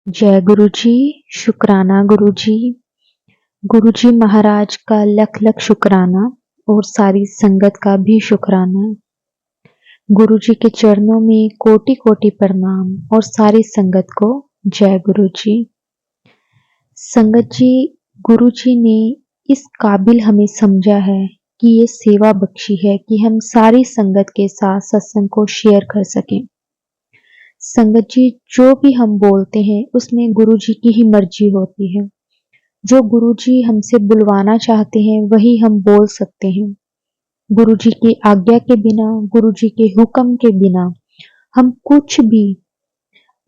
जय गुरु जी। शुक्राना गुरु जी। गुरु जी महाराज का लख लख शुक्राना और सारी संगत का भी शुक्राना। गुरु जी के चरणों में कोटि कोटि प्रणाम और सारी संगत को जय गुरु जी। संगत जी, गुरु जी ने इस काबिल हमें समझा है कि ये सेवा बख्शी है कि हम सारी संगत के साथ सत्संग को शेयर कर सकें। संगत जी, जो भी हम बोलते हैं उसमें गुरु जी की ही मर्जी होती है। जो गुरु जी हमसे बुलवाना चाहते हैं वही हम बोल सकते हैं। गुरु जी की आज्ञा के बिना, गुरु जी के हुक्म के बिना हम कुछ भी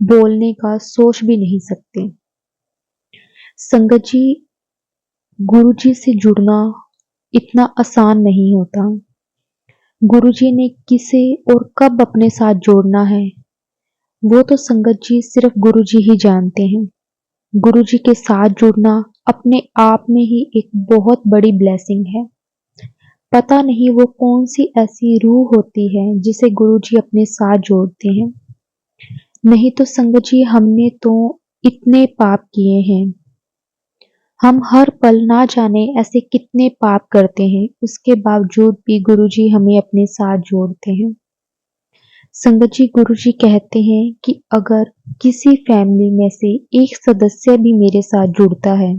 बोलने का सोच भी नहीं सकते। संगत जी, गुरु जी से जुड़ना इतना आसान नहीं होता। गुरु जी ने किसे और कब अपने साथ जोड़ना है वो तो संगत जी सिर्फ गुरु जी ही जानते हैं। गुरु जी के साथ जुड़ना अपने आप में ही एक बहुत बड़ी ब्लेसिंग है। पता नहीं वो कौन सी ऐसी रूह होती है जिसे गुरु जी अपने साथ जोड़ते हैं। नहीं तो संगत जी, हमने तो इतने पाप किए हैं। हम हर पल ना जाने ऐसे कितने पाप करते हैं, उसके बावजूद भी गुरु जी हमें अपने साथ जोड़ते हैं। संगत जी, गुरु जी कहते हैं कि अगर किसी फैमिली में से एक सदस्य भी मेरे साथ जुड़ता है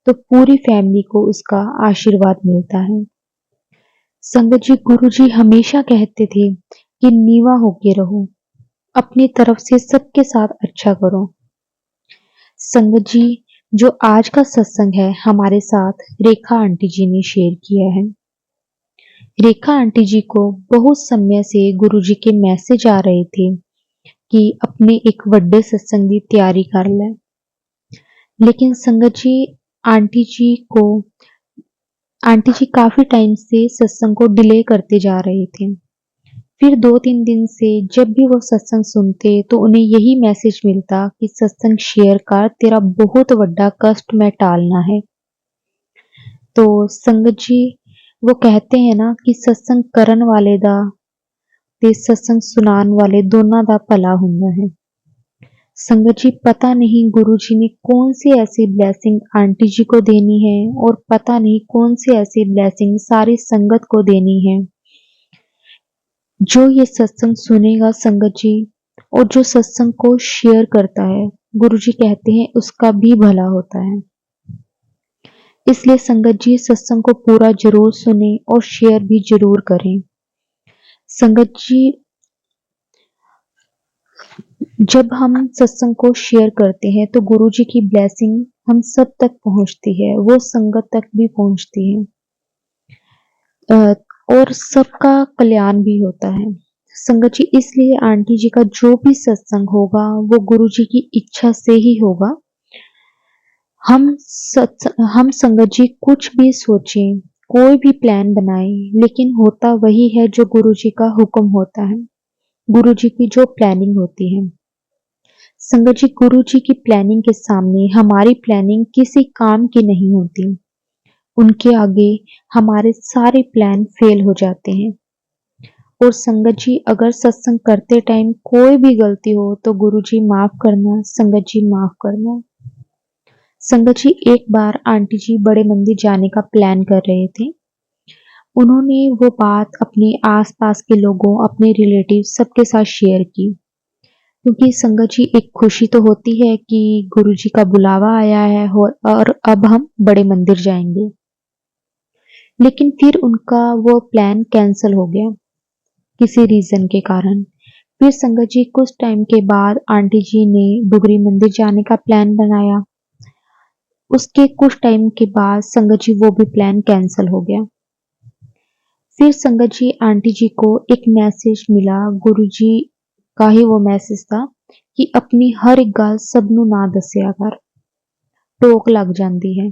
तो पूरी फैमिली को उसका आशीर्वाद मिलता है। संगत जी, गुरु जी हमेशा कहते थे कि नीवा होके रहो, अपनी तरफ से सबके साथ अच्छा करो। संगत जी, जो आज का सत्संग है हमारे साथ रेखा आंटी जी ने शेयर किया है। रेखा आंटी जी को बहुत समय से गुरु जी के मैसेज आ रहे थे कि अपने एक बड़े सत्संग की तैयारी कर ले। लेकिन संगत जी, आंटी जी को आंटी जी काफी टाइम से सत्संग को डिले करते जा रहे थे। फिर 2-3 दिन से जब भी वो सत्संग सुनते तो उन्हें यही मैसेज मिलता कि सत्संग शेयर कर, तेरा बहुत बड़ा कष्ट में टालना है। तो संगत जी, वो कहते हैं ना कि सत्संग करन वाले दा ते सत्संग सुनान वाले दोनों दा भला हुंदा है। संगत जी, पता नहीं गुरु जी ने कौन सी ऐसी ब्लेसिंग आंटी जी को देनी है और पता नहीं कौन सी ऐसी ब्लेसिंग सारी संगत को देनी है। जो ये सत्संग सुनेगा संगत जी, और जो सत्संग को शेयर करता है, गुरु जी कहते हैं उसका भी भला होता है। इसलिए संगत जी, सत्संग को पूरा जरूर सुने और शेयर भी जरूर करें। संगत जी, जब हम सत्संग को शेयर करते हैं तो गुरु जी की ब्लेसिंग हम सब तक पहुंचती है, वो संगत तक भी पहुंचती है और सबका कल्याण भी होता है। संगत जी, इसलिए आंटी जी का जो भी सत्संग होगा वो गुरु जी की इच्छा से ही होगा। हम संगत जी कुछ भी सोचें, कोई भी प्लान बनाएं, लेकिन होता वही है जो गुरु जी का हुक्म होता है, गुरु जी की जो प्लानिंग होती है। संगत जी, गुरु जी की प्लानिंग के सामने हमारी प्लानिंग किसी काम की नहीं होती। उनके आगे हमारे सारे प्लान फेल हो जाते हैं। और संगत जी, अगर सत्संग करते टाइम कोई भी गलती हो तो गुरु जी माफ करना, संगत जी माफ करना। संगत जी, एक बार आंटी जी बड़े मंदिर जाने का प्लान कर रहे थे। उन्होंने वो बात अपने आसपास के लोगों, अपने रिलेटिव सबके साथ शेयर की, क्योंकि संगत जी एक खुशी तो होती है कि गुरु जी का बुलावा आया है और अब हम बड़े मंदिर जाएंगे। लेकिन फिर उनका वो प्लान कैंसिल हो गया किसी रीजन के कारण। फिर संगत जी कुछ टाइम के बाद आंटी जी ने डुगरी मंदिर जाने का प्लान बनाया। उसके कुछ टाइम के बाद संगत जी वो भी प्लान कैंसिल हो गया। फिर संगत जी, आंटी जी को एक मैसेज मिला, गुरु जी का ही वो मैसेज था कि अपनी हर एक गल सबनू ना दसिया कर, टोक लग जाती है।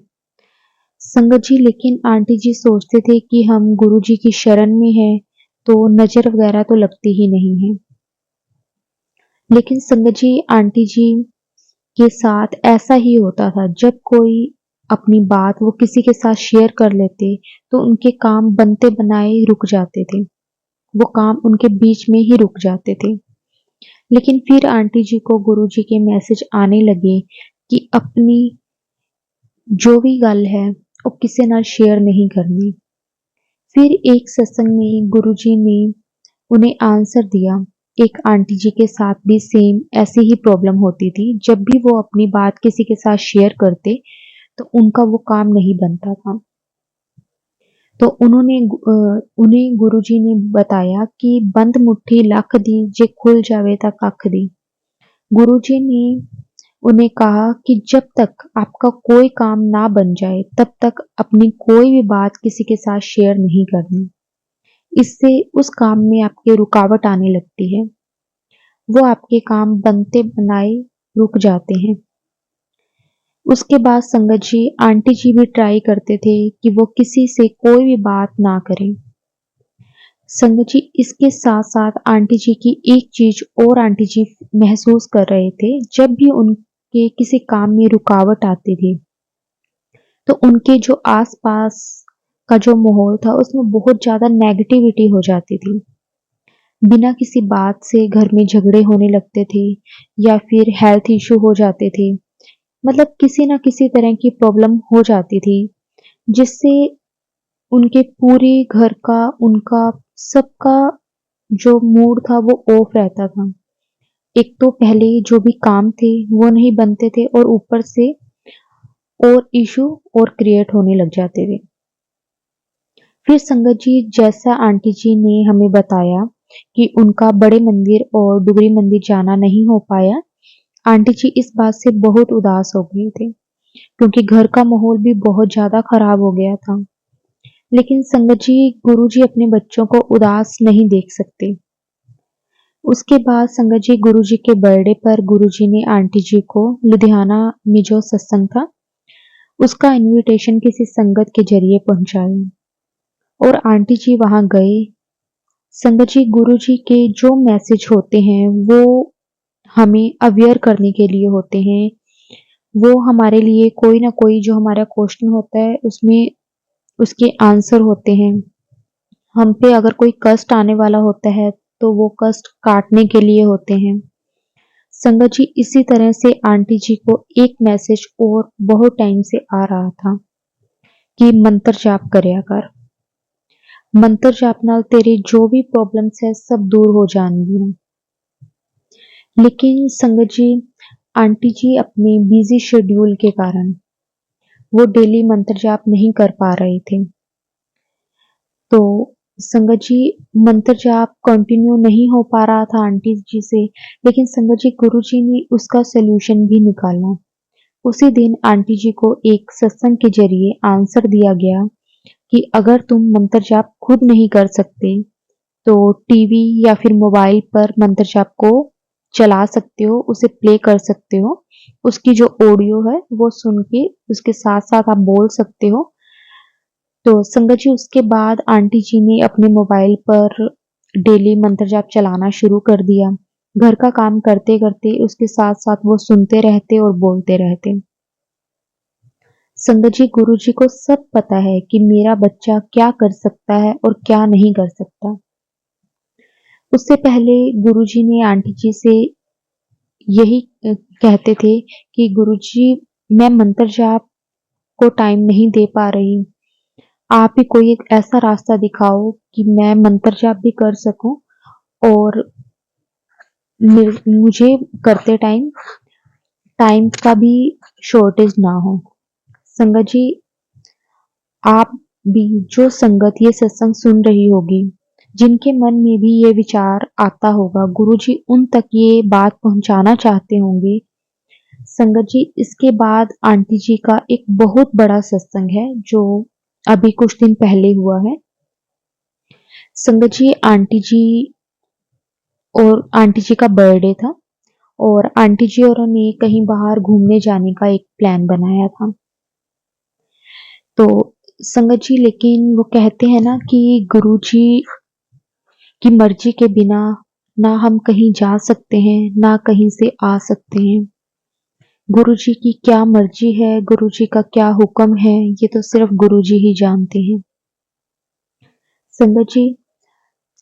संगत जी, लेकिन आंटी जी सोचते थे कि हम गुरु जी की शरण में हैं तो नजर वगैरह तो लगती ही नहीं है। लेकिन संगत जी, आंटी जी के साथ ऐसा ही होता था, जब कोई अपनी बात वो किसी के साथ शेयर कर लेते तो उनके काम बनते बनाए रुक जाते थे, वो काम उनके बीच में ही रुक जाते थे। लेकिन फिर आंटी जी को गुरुजी के मैसेज आने लगे कि अपनी जो भी गल है वो किसी नाल शेयर नहीं करनी। फिर एक सत्संग में गुरुजी ने उन्हें आंसर दिया। एक आंटी जी के साथ भी सेम ऐसी ही प्रॉब्लम होती थी। जब भी वो अपनी बात किसी के साथ शेयर करते तो उनका वो काम नहीं बनता था। तो उन्हें गुरुजी ने बताया कि बंद मुट्ठी लख दी जे खुल जावे ता कख दी। गुरुजी ने उन्हें कहा कि जब तक आपका कोई काम ना बन जाए तब तक अपनी कोई भी बात किसी के साथ शेयर नहीं करनी। इससे उस काम में आपके रुकावट आने लगती है। वो आपके काम बनते बनाए रुक जाते हैं। उसके बाद संगत जी आंटी जी भी ट्राई करते थे कि वो किसी से कोई भी बात ना करें। संगत जी इसके साथ साथ आंटी जी की एक चीज और आंटी जी महसूस कर रहे थे। जब भी उनके किसी काम में रुकावट आती थी तो उनके जो आसपास का जो माहौल था उसमें बहुत ज्यादा नेगेटिविटी हो जाती थी। बिना किसी बात से घर में झगड़े होने लगते थे या फिर हेल्थ इशू हो जाते थे। मतलब किसी ना किसी तरह की प्रॉब्लम हो जाती थी जिससे उनके पूरे घर का उनका सबका जो मूड था वो ऑफ रहता था। एक तो पहले जो भी काम थे वो नहीं बनते थे और ऊपर से और इशू और क्रिएट होने लग जाते थे। फिर संगत जी जैसा आंटी जी ने हमें बताया कि उनका बड़े मंदिर और डुगरी मंदिर जाना नहीं हो पाया। आंटी जी इस बात से बहुत उदास हो गए थे क्योंकि घर का माहौल भी बहुत ज्यादा खराब हो गया था। लेकिन संगत जी गुरुजी अपने बच्चों को उदास नहीं देख सकते। उसके बाद संगत जी गुरुजी के बर्थडे पर गुरुजी ने आंटी जी को लुधियाना में जो सत्संग था उसका इनविटेशन किसी संगत के जरिए पहुंचाया और आंटी जी वहां गए। संगत जी गुरुजी के जो मैसेज होते हैं वो हमें अवेयर करने के लिए होते हैं। वो हमारे लिए कोई ना कोई जो हमारा क्वेश्चन होता है उसमें उसके आंसर होते हैं। हम पे अगर कोई कष्ट आने वाला होता है तो वो कष्ट काटने के लिए होते हैं। संगत जी इसी तरह से आंटी जी को एक मैसेज और बहुत टाइम से आ रहा था कि मंत्र जाप करया कर। मंत्र जाप नाल तेरे जो भी प्रॉब्लम्स है सब दूर हो जाएंगी। लेकिन संगत जी आंटी जी अपने बिजी शेड्यूल के कारण वो डेली मंत्र जाप नहीं कर पा रहे थे। तो संगत जी मंत्र जाप कंटिन्यू नहीं हो पा रहा था आंटी जी से। लेकिन संगत जी गुरु जी ने उसका सोल्यूशन भी निकाला। उसी दिन आंटी जी को एक सत्संग के जरिए आंसर दिया गया कि अगर तुम मंत्र जाप खुद नहीं कर सकते तो टीवी या फिर मोबाइल पर मंत्र जाप को चला सकते हो, उसे प्ले कर सकते हो। उसकी जो ऑडियो है वो सुन के उसके साथ साथ आप बोल सकते हो। तो संगत जी उसके बाद आंटी जी ने अपने मोबाइल पर डेली मंत्र जाप चलाना शुरू कर दिया। घर का काम करते करते उसके साथ साथ वो सुनते रहते और बोलते रहते। संगत जी गुरु जी को सब पता है कि मेरा बच्चा क्या कर सकता है और क्या नहीं कर सकता। उससे पहले गुरु जी ने आंटी जी से यही कहते थे कि गुरु जी मैं मंत्र जाप को टाइम नहीं दे पा रही। आप ही कोई एक ऐसा रास्ता दिखाओ कि मैं मंत्र जाप भी कर सकूं और मुझे करते टाइम टाइम का भी शॉर्टेज ना हो। संगत जी आप भी जो संगत ये सत्संग सुन रही होगी जिनके मन में भी ये विचार आता होगा गुरुजी उन तक ये बात पहुंचाना चाहते होंगे। संगत जी इसके बाद आंटी जी का एक बहुत बड़ा सत्संग है जो अभी कुछ दिन पहले हुआ है। संगत जी आंटी जी और आंटी जी का बर्थडे था और आंटी जी और उन्हें कहीं बाहर घूमने जाने का एक प्लान बनाया था। तो संगत जी लेकिन वो कहते हैं ना कि गुरु जी की मर्जी के बिना ना हम कहीं जा सकते हैं ना कहीं से आ सकते हैं। गुरु जी की क्या मर्जी है, गुरु जी का क्या हुक्म है, ये तो सिर्फ गुरु जी ही जानते हैं। संगत जी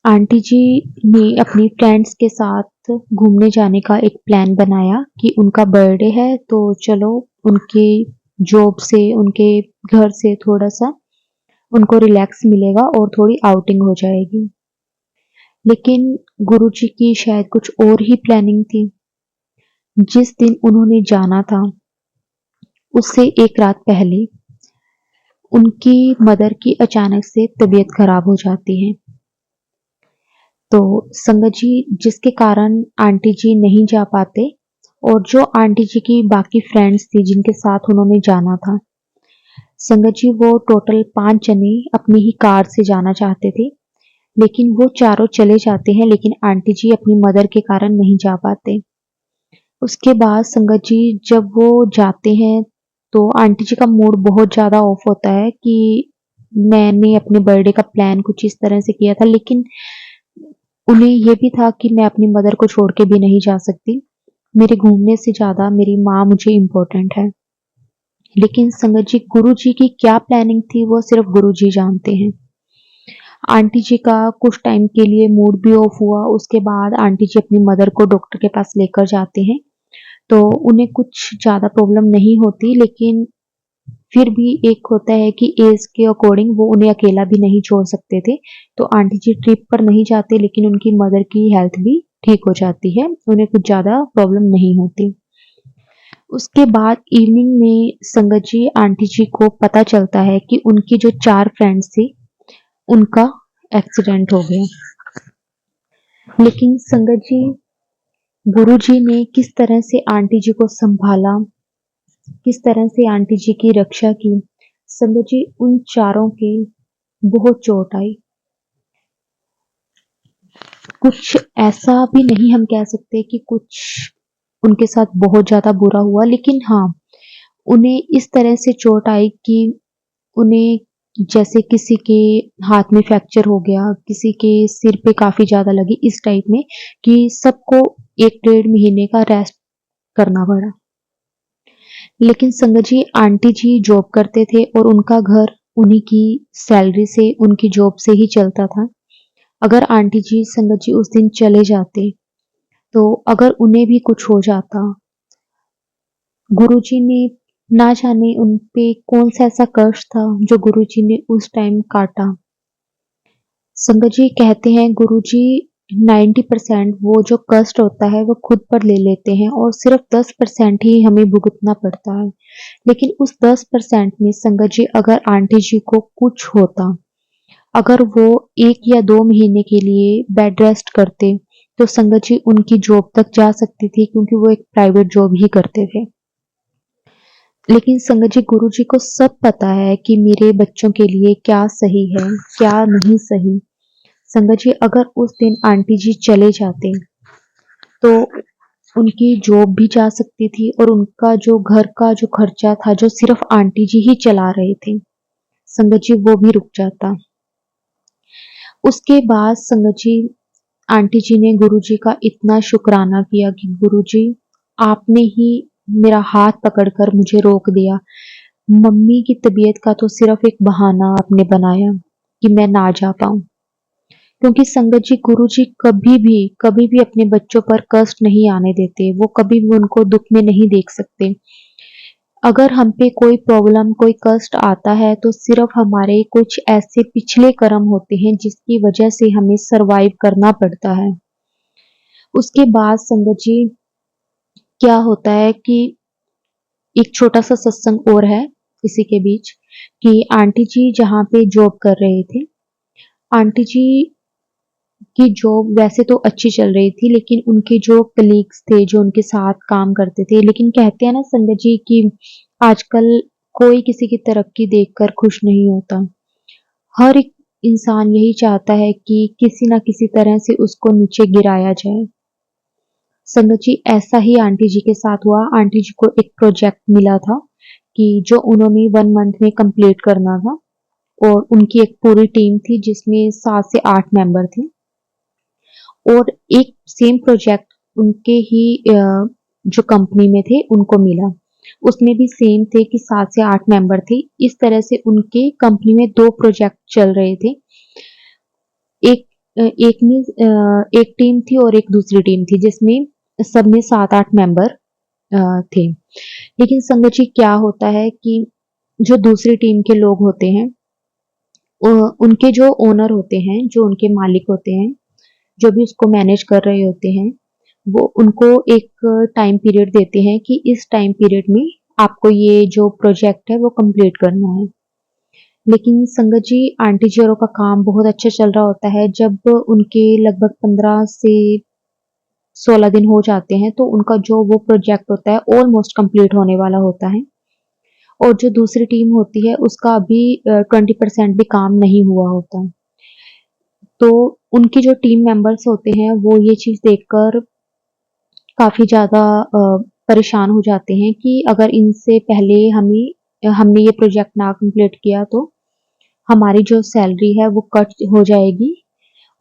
आंटी जी ने अपनी फ्रेंड्स के साथ घूमने जाने का एक प्लान बनाया कि उनका बर्थडे है तो चलो उनके जॉब से, उनके घर से थोड़ा सा उनको रिलैक्स मिलेगा और थोड़ी आउटिंग हो जाएगी। लेकिन गुरुजी की शायद कुछ और ही प्लानिंग थी। जिस दिन उन्होंने जाना था उससे एक रात पहले उनकी मदर की अचानक से तबीयत खराब हो जाती है। तो संगत जी, जिसके कारण आंटी जी नहीं जा पाते और जो आंटी जी की बाकी फ्रेंड्स थी जिनके साथ उन्होंने जाना था, संगत जी वो टोटल 5 जने अपनी ही कार से जाना चाहते थे, लेकिन वो चारों चले जाते हैं, लेकिन आंटी जी अपनी मदर के कारण नहीं जा पाते। उसके बाद संगत जी जब वो जाते हैं तो आंटी जी का मूड बहुत ज़्यादा ऑफ होता है कि मैंने अपने बर्थडे का प्लान कुछ इस तरह से किया था, लेकिन उन्हें ये भी था कि मैं अपनी मदर को छोड़ के भी नहीं जा सकती। मेरे घूमने से ज़्यादा मेरी माँ मुझे इम्पोर्टेंट है। लेकिन संगत जी, गुरु जी की क्या प्लानिंग थी वो सिर्फ गुरु जी जानते हैं। आंटी जी का कुछ टाइम के लिए मूड भी ऑफ हुआ। उसके बाद आंटी जी अपनी मदर को डॉक्टर के पास लेकर जाते हैं तो उन्हें कुछ ज़्यादा प्रॉब्लम नहीं होती, लेकिन फिर भी एक होता है कि एज के अकॉर्डिंग वो उन्हें अकेला भी नहीं छोड़ सकते थे। तो आंटी जी ट्रिप पर नहीं जाते, लेकिन उनकी मदर की हेल्थ भी ठीक हो जाती है, उन्हें कुछ ज़्यादा प्रॉब्लम नहीं होती। उसके बाद इवनिंग में संगत जी आंटी जी को पता चलता है कि उनकी जो 4 फ्रेंड्स थी उनका एक्सीडेंट हो गया। लेकिन संगत जी, गुरु जी ने किस तरह से आंटी जी को संभाला, किस तरह से आंटी जी की रक्षा की। संगत जी, उन चारों के बहुत चोट आई। कुछ ऐसा भी नहीं हम कह सकते कि कुछ उनके साथ बहुत ज़्यादा बुरा हुआ, लेकिन हाँ, उन्हें इस तरह से चोट आई कि उन्हें जैसे किसी के हाथ में फ्रैक्चर हो गया, किसी के सिर पे काफ़ी ज़्यादा लगी, इस टाइप में कि सबको 1 डेढ़ महीने का रेस्ट करना पड़ा। लेकिन संगत जी, आंटी जी जॉब करते थे और उनका घर उन्हीं की सैलरी से, उनकी जॉब से ही चलता था। अगर आंटी जी, संगत जी उस दिन चले जाते, तो अगर उन्हें भी कुछ हो जाता, गुरुजी ने ना जाने उन पे कौन-सा ऐसा कष्ट था जो गुरुजी ने उस टाइम काटा। संगत जी कहते हैं गुरुजी 90% वो जो कष्ट होता है वो खुद पर ले लेते हैं और सिर्फ 10% ही हमें भुगतना पड़ता है। लेकिन उस 10% में संगत जी, अगर आंटी जी को कुछ होता, अगर वो 1 या 2 महीने के लिए बेड रेस्ट करते, तो संगत जी उनकी जॉब तक जा सकती थी, क्योंकि वो एक प्राइवेट जॉब ही करते थे। लेकिन संगत जी, गुरुजी को सब पता है कि मेरे बच्चों के लिए क्या सही है, क्या नहीं सही। संगत जी, अगर उस दिन आंटी जी चले जाते, तो उनकी जॉब भी जा सकती थी और उनका जो घर का जो खर्चा था, जो सिर्फ आंटी जी ही चला रहे थे, संगत जी वो भी रुक जाता। उसके बाद संगत जी, आंटी जी ने गुरुजी का इतना शुक्राना किया कि गुरुजी, आपने ही मेरा हाथ पकड़कर मुझे रोक दिया। मम्मी की तबीयत का तो सिर्फ एक बहाना आपने बनाया कि मैं ना जा पाऊँ। क्योंकि संगत जी, गुरुजी कभी भी अपने बच्चों पर कष्ट नहीं आने देते, वो कभी भी उनको दुःख में नहीं देख सकते। अगर हम पे कोई प्रॉब्लम, कोई कष्ट आता है तो सिर्फ हमारे कुछ ऐसे पिछले कर्म होते हैं जिसकी वजह से हमें सर्वाइव करना पड़ता है। उसके बाद संगत जी, क्या होता है कि एक छोटा-सा सत्संग और है इसी के बीच, कि आंटी जी जहाँ पे जॉब कर रहे थे, आंटी जी की जॉब वैसे तो अच्छी चल रही थी, लेकिन उनके जो कलीग्स थे, जो उनके साथ काम करते थे, लेकिन कहते हैं ना संगत जी कि आजकल कोई किसी की तरक्की देखकर खुश नहीं होता। हर एक इंसान यही चाहता है कि किसी न किसी तरह से उसको नीचे गिराया जाए। संगत जी, ऐसा ही आंटी जी के साथ हुआ। आंटी जी को एक प्रोजेक्ट मिला था कि जो उन्होंने 1 मंथ में कंप्लीट करना था, और उनकी एक पूरी टीम थी जिसमें 7 से 8 मेंबर थे, और एक सेम प्रोजेक्ट उनके ही जो कंपनी में थे उनको मिला। उसमें भी सेम थे कि 7 से 8 मेंबर थे। इस तरह से उनके कंपनी में 2 प्रोजेक्ट चल रहे थे। एक एक टीम थी और एक दूसरी टीम थी जिसमें सब में 7-8 मेंबर थे। लेकिन संगत जी क्या होता है कि जो दूसरी टीम के लोग होते हैं, उनके जो ओनर होते हैं, जो उनके मालिक होते हैं, जो भी उसको मैनेज कर रहे होते हैं, वो उनको एक टाइम पीरियड देते हैं कि इस टाइम पीरियड में आपको ये जो प्रोजेक्ट है वो कंप्लीट करना है। लेकिन संगत जी आंटी जी औरों का काम बहुत अच्छा चल रहा होता है। जब उनके लगभग 15 से 16 दिन हो जाते हैं तो उनका जो वो प्रोजेक्ट होता है ऑलमोस्ट कंप्लीट होने वाला होता है, और जो दूसरी टीम होती है उसका अभी 20% भी काम नहीं हुआ होता। तो उनकी जो टीम मेंबर्स होते हैं वो ये चीज़ देखकर काफ़ी ज़्यादा परेशान हो जाते हैं कि अगर इनसे पहले हमने ये प्रोजेक्ट ना कंप्लीट किया तो हमारी जो सैलरी है वो कट हो जाएगी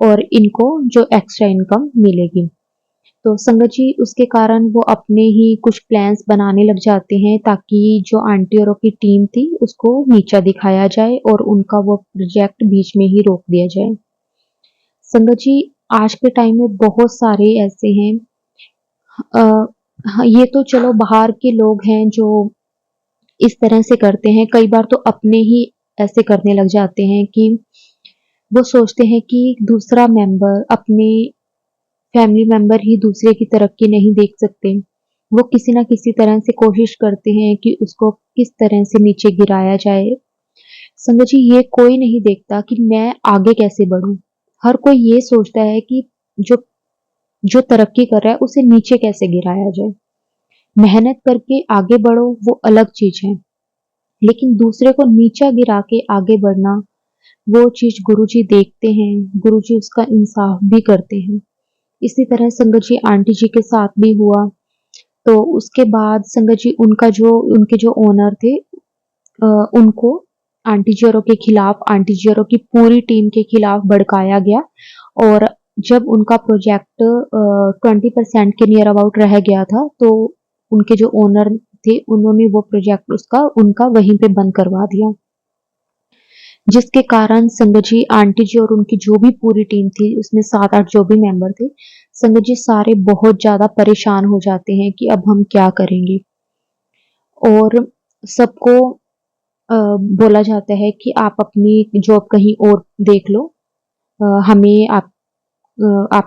और इनको जो एक्स्ट्रा इनकम मिलेगी। तो संगत जी उसके कारण वो अपने ही कुछ प्लान्स बनाने लग जाते हैं ताकि जो आंटी औरों की टीम थी उसको नीचा दिखाया जाए और उनका वो प्रोजेक्ट बीच में ही रोक दिया जाए। संगत जी आज के टाइम में बहुत सारे ऐसे हैं, अ, हाँ, ये तो चलो बाहर के लोग हैं जो इस तरह से करते हैं, कई बार तो अपने ही ऐसे करने लग जाते हैं कि वो सोचते हैं कि दूसरा मेंबर अपने फैमिली मेंबर ही दूसरे की तरक्की नहीं देख सकते। वो किसी ना किसी तरह से कोशिश करते हैं कि उसको किस तरह से नीचे गिराया जाए। संगत जी ये कोई नहीं देखता कि मैं आगे कैसे बढ़ूँ। हर कोई ये सोचता है कि जो जो तरक्की कर रहा है उसे नीचे कैसे गिराया जाए। मेहनत करके आगे बढ़ो वो अलग चीज़ है, लेकिन दूसरे को नीचा गिरा के आगे बढ़ना वो चीज़ गुरुजी देखते हैं, गुरुजी उसका इंसाफ भी करते हैं। इसी तरह संगत जी आंटी जी के साथ भी हुआ। तो उसके बाद संगत जी उनके जो ओनर थे, उनको आंटी जी औरों के खिलाफ, आंटी जी औरों की पूरी टीम के खिलाफ भड़काया गया, और जब उनका प्रोजेक्ट 20% के नियर अबाउट रह गया था तो उनके जो ओनर थे उन्होंने वो प्रोजेक्ट उनका वहीं पे बंद करवा दिया, जिसके कारण संगत जी आंटी जी और उनकी जो भी पूरी टीम थी उसमें 7-8 जो भी मेंबर थे, संगत जी सारे बहुत ज्यादा परेशान हो जाते हैं कि अब हम क्या करेंगे। और सबको बोला जाता है कि आप अपनी जॉब कहीं और देख लो, हमें आप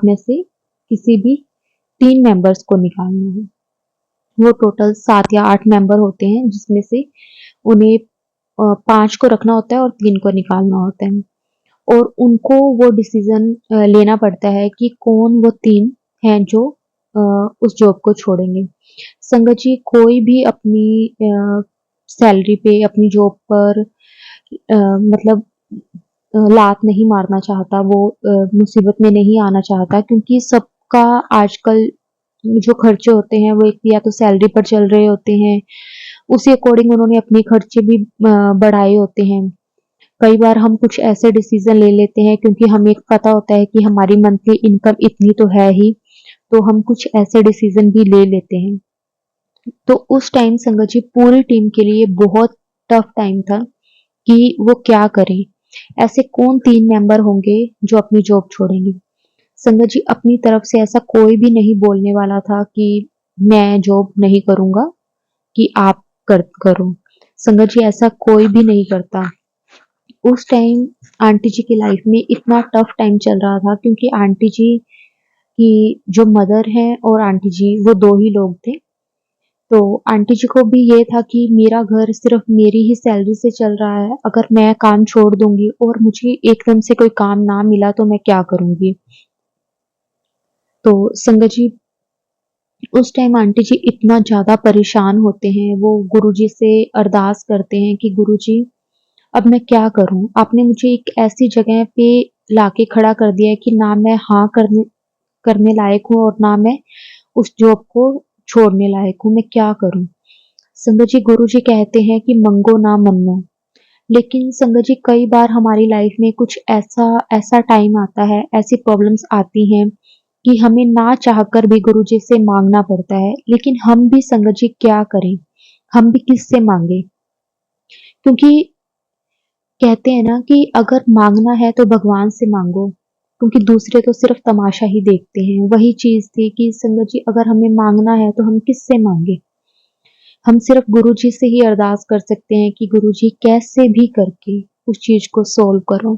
में से किसी भी 3 मेंबर्स को निकालना है। वो टोटल 7 या 8 मेंबर होते हैं जिसमें से उन्हें 5 को रखना होता है और 3 को निकालना होता है, और उनको वो डिसीजन लेना पड़ता है कि कौन वो 3 हैं जो उस जॉब को छोड़ेंगे। संगत जी कोई भी अपनी सैलरी पे अपनी जॉब पर मतलब लात नहीं मारना चाहता, वो मुसीबत में नहीं आना चाहता, क्योंकि सबका आजकल जो खर्चे होते हैं वो एक या तो सैलरी पर चल रहे होते हैं, उसी अकॉर्डिंग उन्होंने अपने खर्चे भी बढ़ाए होते हैं। कई बार हम कुछ ऐसे डिसीजन ले लेते हैं क्योंकि हमें पता होता है कि हमारी मंथली इनकम इतनी तो है ही, तो हम कुछ ऐसे डिसीजन भी ले लेते हैं। तो उस टाइम संगत जी पूरी टीम के लिए बहुत टफ टाइम था कि वो क्या करें। ऐसे कौन 3 मेंबर होंगे जो अपनी जॉब छोड़ेंगे। संगत जी अपनी तरफ से ऐसा कोई भी नहीं बोलने वाला था कि मैं जॉब नहीं करूंगा, कि आप करो। संगत जी ऐसा कोई भी नहीं करता। उस टाइम आंटी जी की लाइफ में इतना टफ टाइम चल रहा था क्योंकि आंटी जी की जो मदर है और आंटी जी वो 2 ही लोग थे। तो आंटी जी को भी ये था कि मेरा घर सिर्फ मेरी ही सैलरी से चल रहा है, अगर मैं काम छोड़ दूंगी और मुझे एकदम से कोई काम ना मिला तो मैं क्या करूंगी। तो संगत जी उस टाइम आंटी जी इतना ज़्यादा परेशान होते हैं, वो गुरुजी से अरदास करते हैं कि गुरुजी अब मैं क्या करूँ? आपने मुझे एक ऐसी जगह पे लाके खड़ा कर दिया है कि ना मैं हाँ करने करने लायक हूँ और ना मैं उस जॉब को छोड़ने लायक हूँ, मैं क्या करूँ? संगत जी गुरुजी कहते हैं कि मंगो ना मन्नो। लेकिन संगत जी कई बार हमारी लाइफ में कुछ ऐसा ऐसा टाइम आता है, ऐसी प्रॉब्लम्स आती हैं कि हमें ना चाहकर भी गुरुजी से मांगना पड़ता है, लेकिन हम भी संगत जी क्या करें, हम भी किससे मांगे, क्योंकि कहते हैं ना कि अगर मांगना है तो भगवान से मांगो, क्योंकि दूसरे तो सिर्फ तमाशा ही देखते हैं। वही चीज थी कि संगत जी अगर हमें मांगना है तो हम किससे मांगे? हम सिर्फ गुरु जी से ही अरदास कर सकते हैं कि गुरु जी कैसे भी करके उस चीज को सोल्व करो।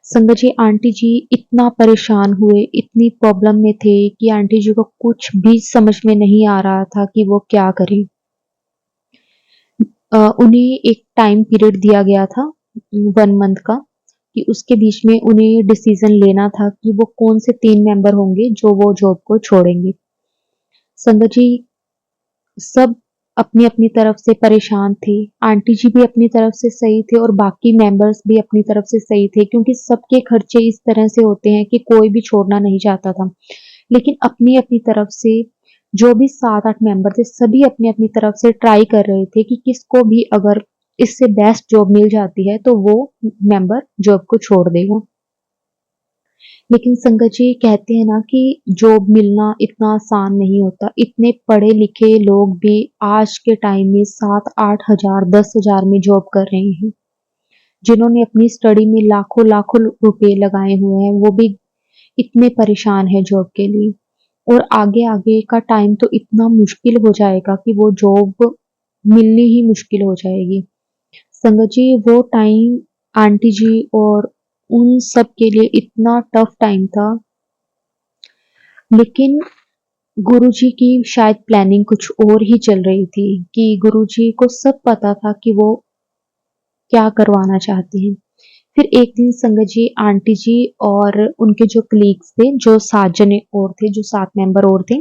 संगत जी आंटी जी इतना परेशान हुए, इतनी प्रॉब्लम में थे कि आंटी जी को कुछ भी समझ में नहीं आ रहा था कि वो क्या करें। उन्हें एक टाइम पीरियड दिया गया था 1 मंथ का, कि उसके बीच में उन्हें डिसीजन लेना था कि वो कौन से 3 मेंबर होंगे जो वो जॉब को छोड़ेंगे। संगत जी सब अपनी अपनी तरफ से परेशान थे। आंटी जी भी अपनी तरफ से सही थे और बाकी मेंबर्स भी अपनी तरफ से सही थे, क्योंकि सबके खर्चे इस तरह से होते हैं कि कोई भी छोड़ना नहीं चाहता था। लेकिन अपनी अपनी तरफ से जो भी 7-8 मेंबर थे सभी अपनी अपनी तरफ से ट्राई कर रहे थे कि किसको भी अगर इससे बेस्ट जॉब मिल जाती है तो वो मेंबर जॉब को छोड़ देगा। लेकिन संगत जी कहते हैं ना कि जॉब मिलना इतना आसान नहीं होता। इतने पढ़े लिखे लोग भी आज के टाइम में 7-8 हजार 10 हजार में जॉब कर रहे हैं। जिन्होंने अपनी स्टडी में लाखों लाखों रुपए लगाए हुए हैं वो भी इतने परेशान है जॉब के लिए। और आगे आगे का टाइम तो इतना मुश्किल हो जाएगा कि वो जॉब मिलनी ही मुश्किल हो जाएगी। संगत जी वो टाइम आंटी जी और उन सब के लिए इतना टफ टाइम था। लेकिन गुरुजी की शायद प्लानिंग कुछ और ही चल रही थी कि गुरुजी को सब पता था कि वो क्या करवाना चाहते हैं। फिर एक दिन संगत जी आंटी जी और उनके जो कलीग्स थे, जो 7 जने और थे, जो 7 मेंबर और थे,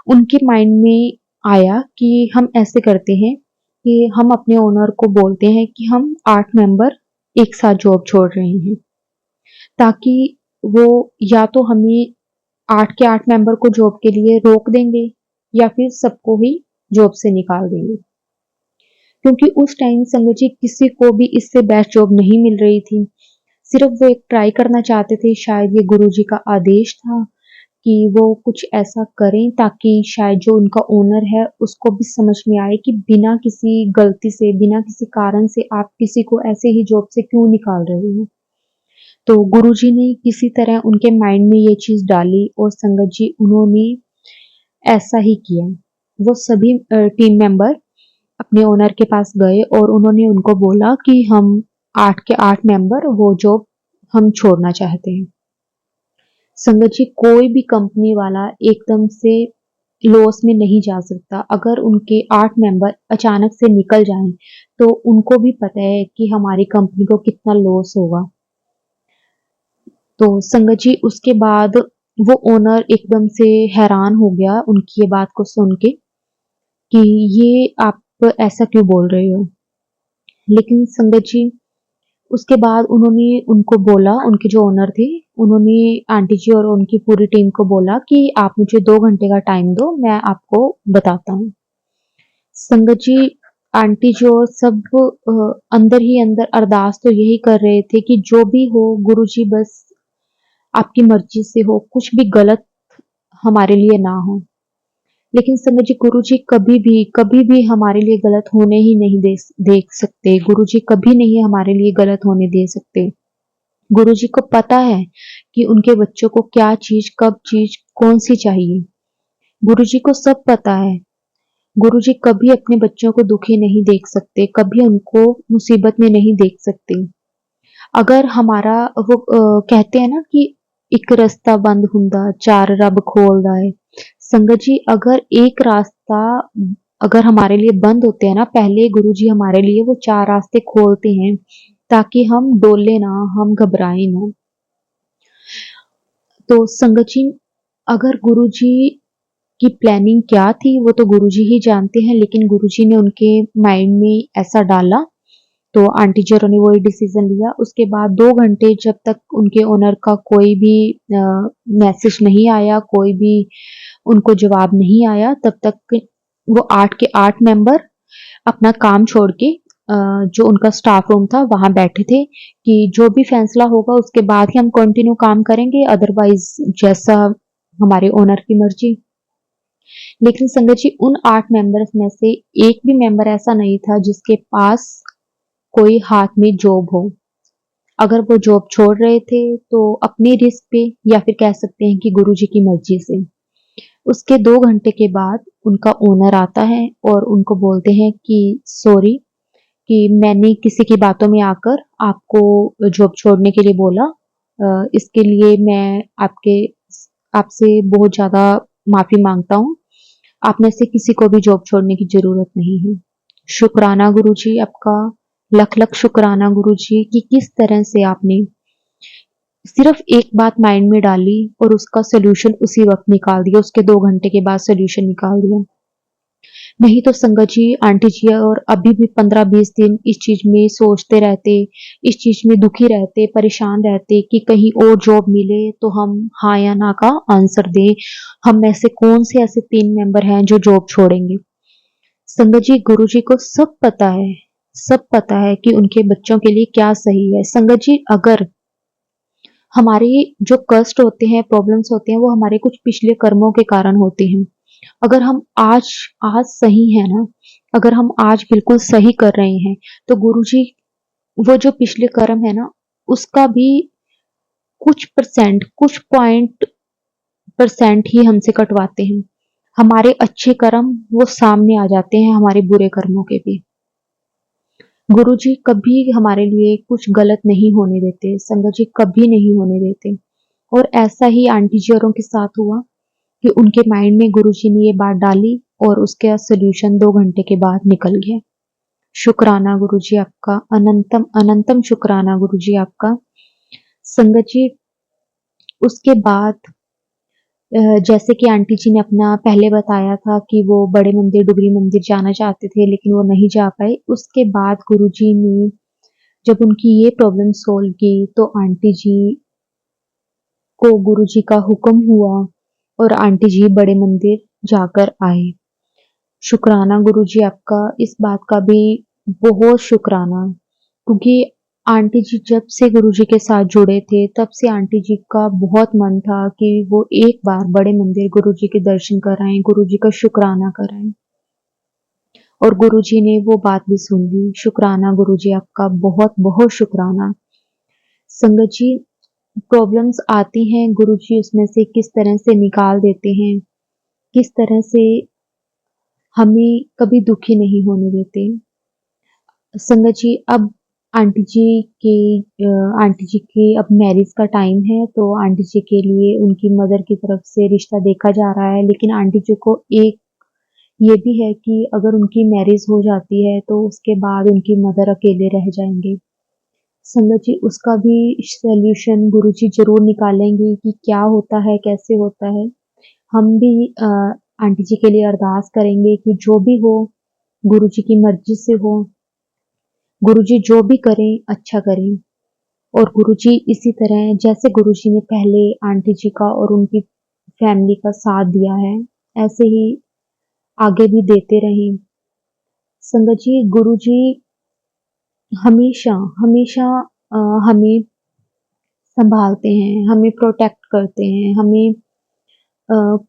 उनके माइंड में आया कि हम ऐसे करते हैं कि हम अपने ओनर को बोलते हैं कि हम 8 मेंबर एक साथ जॉब छोड़ रहे हैं, ताकि वो या तो हमें 8 के 8 मेंबर को जॉब के लिए रोक देंगे या फिर सबको ही जॉब से निकाल देंगे। क्योंकि उस टाइम संगत जी किसी को भी इससे बेस्ट जॉब नहीं मिल रही थी। सिर्फ वो एक ट्राई करना चाहते थे, शायद ये गुरुजी का आदेश था कि वो कुछ ऐसा करें ताकि शायद जो उनका ओनर है उसको भी समझ में आए कि बिना किसी गलती से, बिना किसी कारण से आप किसी को ऐसे ही जॉब से क्यों निकाल रहे हो। तो गुरुजी ने किसी तरह उनके माइंड में ये चीज डाली और संगत जी उन्होंने ऐसा ही किया। वो सभी टीम मेंबर अपने ओनर के पास गए और उन्होंने उनको बोला कि हम 8 के 8 मेंबर वो जॉब हम छोड़ना चाहते हैं। संगत जी कोई भी कंपनी वाला एकदम से लॉस में नहीं जा सकता। अगर उनके 8 मेंबर अचानक से निकल जाएं तो उनको भी पता है कि हमारी कंपनी को कितना लॉस होगा। तो संगत जी उसके बाद वो ओनर एकदम से हैरान हो गया उनकी ये बात को सुन के कि ये आप ऐसा क्यों बोल रहे हो। लेकिन संगत जी उसके बाद उन्होंने उनको बोला, उनके जो ओनर थे उन्होंने आंटी जी और उनकी पूरी टीम को बोला कि आप मुझे 2 घंटे का टाइम दो, मैं आपको बताता हूँ। संगत जी आंटी जी और सब अंदर ही अंदर अरदास तो यही कर रहे थे कि जो भी हो गुरुजी बस आपकी मर्जी से हो, कुछ भी गलत हमारे लिए ना हो। लेकिन समझ गुरुजी कभी भी हमारे लिए गलत होने ही नहीं देख सकते। गुरुजी कभी नहीं हमारे लिए गलत होने दे सकते। गुरुजी को पता है कि उनके बच्चों को क्या चीज, कब चीज, कौन सी चाहिए। गुरुजी को सब पता है। गुरुजी कभी अपने बच्चों को दुखी नहीं देख सकते, कभी उनको मुसीबत में नहीं देख सकते। अगर हमारा वो कहते हैं ना कि एक रास्ता बंद हुंदा 4 रब खोलदा है। संगत जी अगर एक रास्ता अगर हमारे लिए बंद होते हैं ना, पहले गुरुजी हमारे लिए वो 4 रास्ते खोलते हैं ताकि हम डोले ना, हम घबराएं ना। तो संगत जी अगर गुरुजी की प्लानिंग क्या थी वो तो गुरुजी ही जानते हैं, लेकिन गुरुजी ने उनके माइंड में ऐसा डाला तो आंटी जी ने वही डिसीजन लिया। उसके बाद 2 घंटे जब तक उनके ओनर का कोई भी मैसेज नहीं आया, कोई भी उनको जवाब नहीं आया, तब तक वो 8 के 8 मेंबर अपना काम छोड़ के जो उनका स्टाफ रूम था वहां बैठे थे कि जो भी फैसला होगा उसके बाद ही हम कंटिन्यू काम करेंगे, अदरवाइज जैसा हमारे ओनर की मर्जी। लेकिन संगत जी उन 8 मेंबर्स में से एक भी मेंबर ऐसा नहीं था जिसके पास कोई हाथ में जॉब हो। अगर वो जॉब छोड़ रहे थे तो अपने रिस्क पे या फिर कह सकते हैं कि गुरुजी की मर्जी से। उसके 2 घंटे के बाद उनका ओनर आता है और उनको बोलते हैं कि सॉरी कि मैंने किसी की बातों में आकर आपको जॉब छोड़ने के लिए बोला। इसके लिए मैं आपसे बहुत ज़्यादा माफ़ी माँगता हूँ। आप में से किसी को भी जॉब छोड़ने की ज़रूरत नहीं है। शुक्राना गुरुजी आपका, लख-लख शुक्राना गुरुजी कि किस तरह से आपने सिर्फ एक बात माइंड में डाली और उसका सॉल्यूशन उसी वक़्त निकाल दिया, उसके 2 घंटे के बाद सॉल्यूशन निकाल दिया। नहीं तो संगत जी, आंटी जी और अभी भी 15-20 दिन इस चीज़ में सोचते रहते, इस चीज़ में दुखी रहते, परेशान रहते कि कहीं और जॉब मिले तो हम हाँ या ना का आंसर दें। हम में से कौन से ऐसे 3 मेंबर हैं जो जॉब छोड़ेंगे? संगत जी, गुरुजी को सब पता है कि उनके बच्चों के लिए क्या सही है। संगत जी, अगर हमारे जो कष्ट होते हैं, प्रॉब्लम्स होते हैं, वो हमारे कुछ पिछले कर्मों के कारण होते हैं। अगर हम आज आज सही हैं ना, अगर हम आज बिल्कुल सही कर रहे हैं, तो गुरुजी वो जो पिछले कर्म है ना, उसका भी कुछ परसेंट, कुछ पॉइंट परसेंट ही हमसे कटवाते हैं। हमारे अच्छे कर्म वो सामने आ जाते हैं हमारे बुरे कर्मों के भी। गुरुजी कभी हमारे लिए कुछ गलत नहीं होने देते, संगत जी कभी नहीं होने देते। और ऐसा ही आंटी जी औरों के साथ हुआ कि उनके माइंड में गुरुजी ने ये बात डाली और उसका सॉल्यूशन 2 घंटे के बाद निकल गया। शुक्राना गुरुजी आपका, अनंतम अनंतम शुक्राना गुरुजी आपका। संगत जी, उसके बाद जैसे कि आंटी जी ने अपना पहले बताया था कि वो बड़े मंदिर, डुगरी मंदिर जाना चाहते थे लेकिन वो नहीं जा पाए। उसके बाद गुरुजी ने जब उनकी ये प्रॉब्लम सॉल्व की तो आंटी जी को गुरुजी का हुक्म हुआ और आंटी जी बड़े मंदिर जाकर आए। शुक्राना गुरुजी आपका, इस बात का भी बहुत शुक्राना, क्योंकि आंटी जी जब से गुरुजी के साथ जुड़े थे तब से आंटी जी का बहुत मन था कि वो एक बार बड़े मंदिर गुरुजी के दर्शन कर आएं, गुरुजी का शुक्राना कराएं। और गुरुजी ने वो बात भी सुन ली। शुक्राना गुरुजी आपका, बहुत बहुत शुक्राना। संगत जी, प्रॉब्लम्स आती हैं, गुरुजी उसमें से किस तरह से निकाल देते हैं, किस तरह से हमें कभी दुखी नहीं होने देते। संगत जी, अब आंटी जी के आंटी जी के अब मैरिज का टाइम है, तो आंटी जी के लिए उनकी मदर की तरफ से रिश्ता देखा जा रहा है, लेकिन आंटी जी को एक ये भी है कि अगर उनकी मैरिज हो जाती है तो उसके बाद उनकी मदर अकेले रह जाएंगे। संगत जी, उसका भी सॉल्यूशन गुरुजी ज़रूर निकालेंगे कि क्या होता है, कैसे होता है। हम भी आंटी जी के लिए अरदास करेंगे कि जो भी हो, गुरुजी की मर्ज़ी से हो। गुरुजी जो भी करें, अच्छा करें। और गुरुजी इसी तरह जैसे गुरुजी ने पहले आंटी जी का और उनकी फैमिली का साथ दिया है, ऐसे ही आगे भी देते रहें। संगत जी, गुरुजी हमेशा हमेशा हमें संभालते हैं, हमें प्रोटेक्ट करते हैं, हमें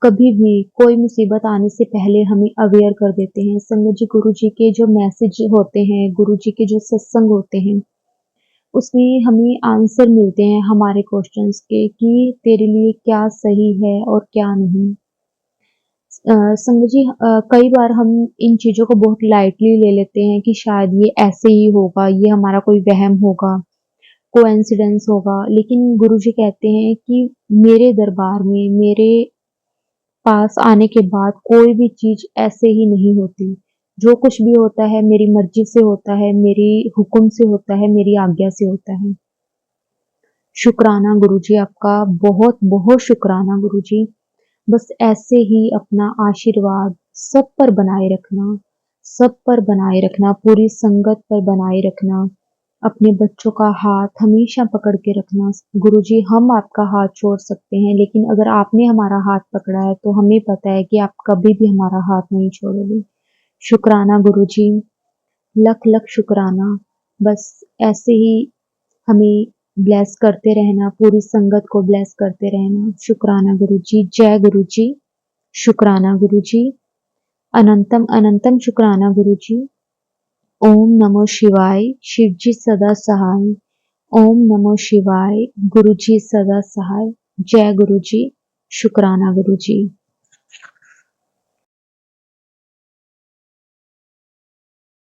कभी भी कोई मुसीबत आने से पहले हमें अवेयर कर देते हैं। संगत जी, गुरुजी के जो मैसेज होते हैं, गुरुजी के जो सत्संग होते हैं, उसमें हमें आंसर मिलते हैं हमारे क्वेश्चंस के कि तेरे लिए क्या सही है और क्या नहीं। संगत जी, कई बार हम इन चीज़ों को बहुत लाइटली ले लेते हैं कि शायद ये ऐसे ही होगा, ये हमारा कोई वहम होगा, कोइंसिडेंस होगा, लेकिन गुरुजी कहते हैं कि मेरे दरबार में, मेरे पास आने के बाद कोई भी चीज़ ऐसे ही नहीं होती। जो कुछ भी होता है मेरी मर्ज़ी से होता है, मेरी हुक्म से होता है, मेरी आज्ञा से होता है। शुक्राना गुरुजी आपका, बहुत बहुत शुक्राना गुरुजी। बस ऐसे ही अपना आशीर्वाद सब पर बनाए रखना, सब पर बनाए रखना, पूरी संगत पर बनाए रखना, अपने बच्चों का हाथ हमेशा पकड़ के रखना। गुरुजी, हम आपका हाथ छोड़ सकते हैं, लेकिन अगर आपने हमारा हाथ पकड़ा है तो हमें पता है कि आप कभी भी हमारा हाथ नहीं छोड़ोगे। शुक्राना गुरुजी, लख लख शुक्राना। बस ऐसे ही हमें ब्लेस करते रहना, पूरी संगत को ब्लेस करते रहना। शुक्राना गुरुजी, जय गुरुजी। शुक्राना गुरुजी, अनंतम अनंतम शुक्राना गुरुजी। ओम नमो शिवाय, शिव जी सदा सहाय। ओम नमो शिवाय। गुरु जी सदा सहाय। जय गुरु जी। शुक्राना गुरु जी।